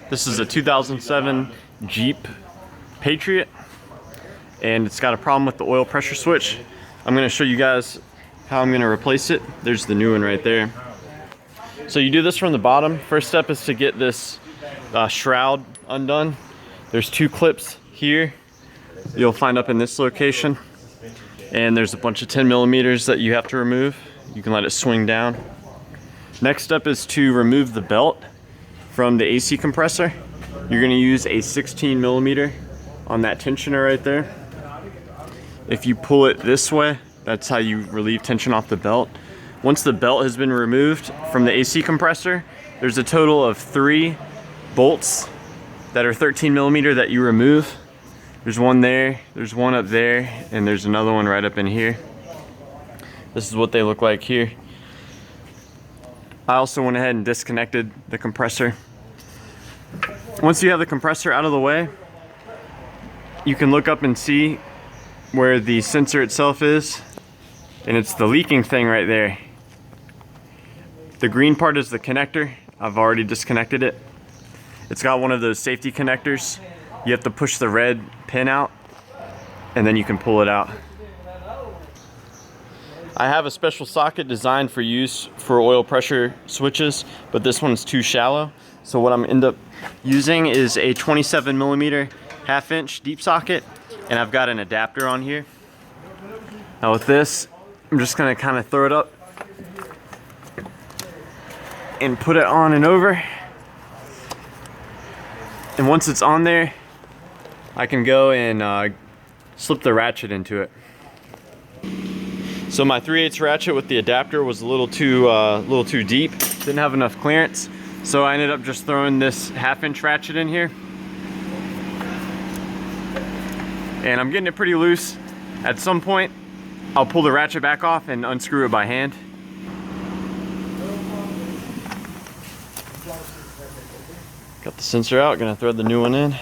This is a 2007 Jeep Patriot, and it's got a problem with the oil pressure switch. I'm going to show you guys how I'm going to replace it. There's the new one right there. So you do this from the bottom. First step is to get this shroud undone. There's two clips here you'll find up in this location, and there's a bunch of 10 millimeters that you have to remove. You can let it swing down. Next step is to remove the belt from the AC compressor. You're going to use a 16 millimeter on that tensioner right there. If you pull it this way, that's how you relieve tension off the belt. Once the belt has been removed from the AC compressor, there's a total of 3 bolts that are 13 millimeter that you remove. There's one there, there's one up there, and there's another one right up in here. This is what they look like here. I also went ahead and disconnected the compressor. Once you have the compressor out of the way, you can look up and see where the sensor itself is, and it's the leaking thing right there. The green part is the connector. I've already disconnected it. It's got one of those safety connectors. You have to push the red pin out, and then you can pull it out. I have a special socket designed for use for oil pressure switches, but this one's too shallow. So what I'm end up using is a 27 millimeter 1/2 inch deep socket, and I've got an adapter on here. Now with this, I'm just gonna kind of throw it up and put it on and over. And once it's on there, I can go and slip the ratchet into it. So my 3/8 ratchet with the adapter was a little too deep. Didn't have enough clearance. So I ended up just throwing this 1/2 inch ratchet in here. And I'm getting it pretty loose. At some point, I'll pull the ratchet back off and unscrew it by hand. Got the sensor out, gonna thread the new one in.